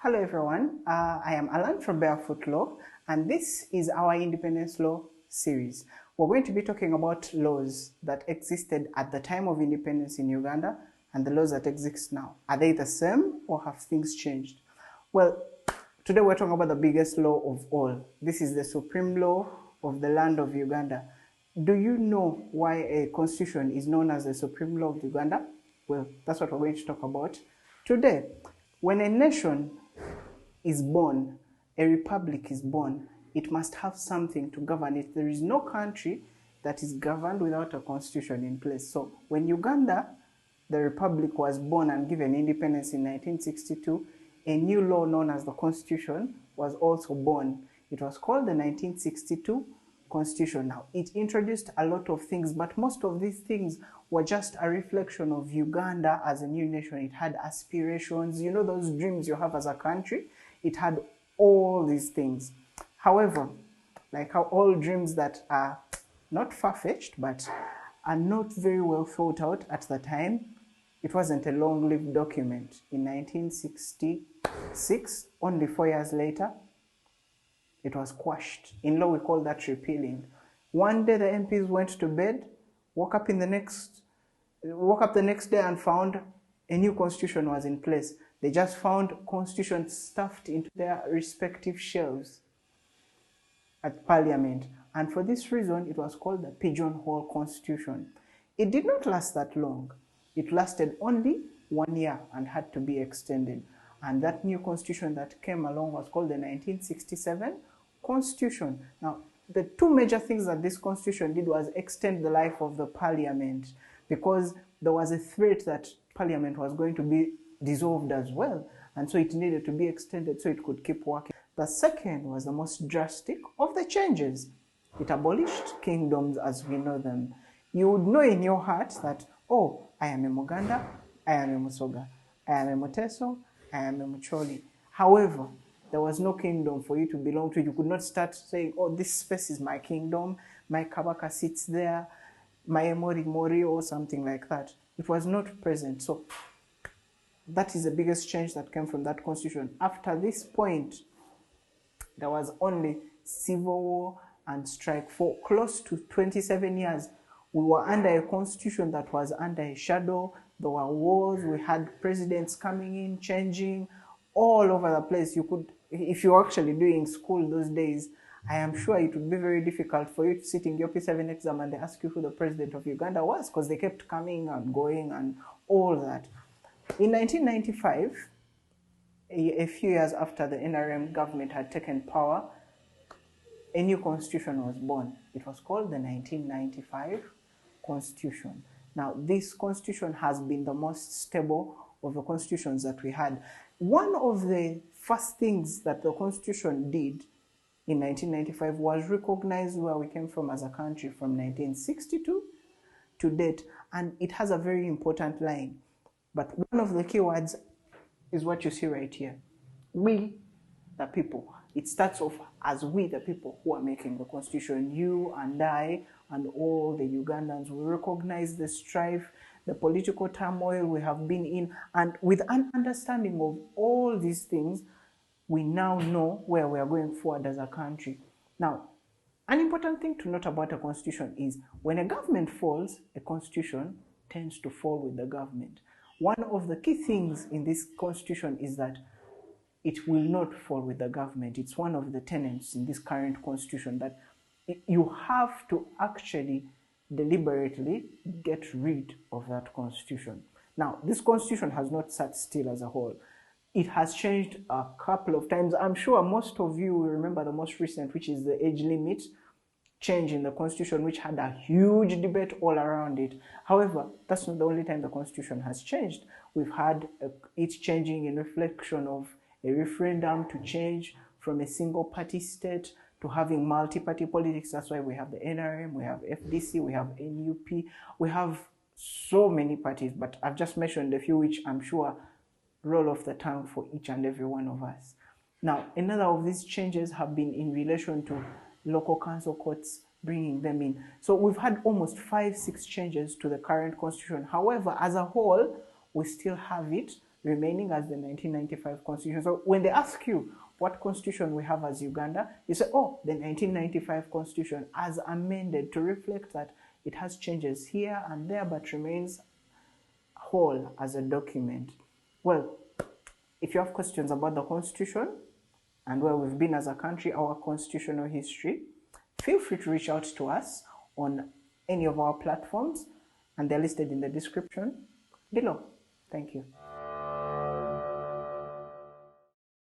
Hello everyone, I am Alan from Barefoot Law, and this is our Independence Law series. We're going to be talking about laws that existed at the time of independence in Uganda and the laws that exist now. Are they the same or have things changed? Well, today we're talking about the biggest law of all. This is the supreme law of the land of Uganda. Do you know why a constitution is known as the supreme law of Uganda? Well, that's what we're going to talk about today. When a nation is born, a republic is born, it must have something to govern it. There is no country that is governed without a constitution in place. So when Uganda, the republic, was born and given independence in 1962, a new law known as the Constitution was also born. It was called the 1962 Constitution. Now, it introduced a lot of things, but most of these things were just a reflection of Uganda as a new nation. It had aspirations, you know, those dreams you have as a country. It had all these things. However, like how all dreams that are not far-fetched, but are not very well thought out at the time, it wasn't a long-lived document. In 1966, only 4 years later, it was quashed. In law, we call that repealing. One day, the MPs went to bed, woke up the next day and found a new constitution was in place. They just found constitutions stuffed into their respective shelves at Parliament. And for this reason, it was called the Pigeonhole Constitution. It did not last that long. It lasted only 1 year and had to be extended. And that new constitution that came along was called the 1967 Constitution. Now, the two major things that this constitution did was extend the life of the Parliament, because there was a threat that Parliament was going to be dissolved as well, and so it needed to be extended so it could keep working. The second was the most drastic of the changes. It abolished kingdoms as we know them. You would know in your heart that, oh, I am a Muganda, I am a Musoga, I am a Muteso, I am a Mucholi. However, there was no kingdom for you to belong to. You could not start saying, oh, this space is my kingdom, my Kabaka sits there, my Emori Mori, or something like that. It was not present. So that is the biggest change that came from that constitution. After this point, there was only civil war and strife. For close to 27 years, we were under a constitution that was under a shadow. There were wars, we had presidents coming in, changing all over the place. You could, if you were actually doing school those days, I am sure it would be very difficult for you to sit in your P7 exam and they ask you who the president of Uganda was, because they kept coming and going and all that. In 1995, a few years after the NRM government had taken power, a new constitution was born. It was called the 1995 Constitution. Now, this constitution has been the most stable of the constitutions that we had. One of the first things that the constitution did in 1995 was recognize where we came from as a country from 1962 to date, and it has a very important line. But one of the key words is what you see right here. We, the people. It starts off as we, the people, who are making the constitution. You and I and all the Ugandans will recognize the strife, the political turmoil we have been in, and with an understanding of all these things, we now know where we are going forward as a country. Now, an important thing to note about a constitution is when a government falls, a constitution tends to fall with the government. One of the key things in this constitution is that it will not fall with the government. It's one of the tenets in this current constitution that you have to actually deliberately get rid of that constitution. Now, this constitution has not sat still as a whole. It has changed a couple of times. I'm sure most of you will remember the most recent, which is the age limit change in the constitution, which had a huge debate all around it. However, that's not the only time the constitution has changed. We've had it changing in reflection of a referendum to change from a single party state to having multi-party politics. That's why we have the NRM, we have FDC, we have NUP, we have so many parties, but I've just mentioned a few which I'm sure roll off the tongue for each and every one of us. Now, another of these changes have been in relation to local council courts, bringing them in. So we've had almost 5-6 changes to the current constitution. However, as a whole, we still have it remaining as the 1995 constitution. So when they ask you what constitution we have as Uganda, you say, oh, the 1995 constitution as amended to reflect that it has changes here and there, but remains whole as a document. Well, if you have questions about the constitution and where we've been as a country, our constitutional history, feel free to reach out to us on any of our platforms, and they're listed in the description below. Thank you.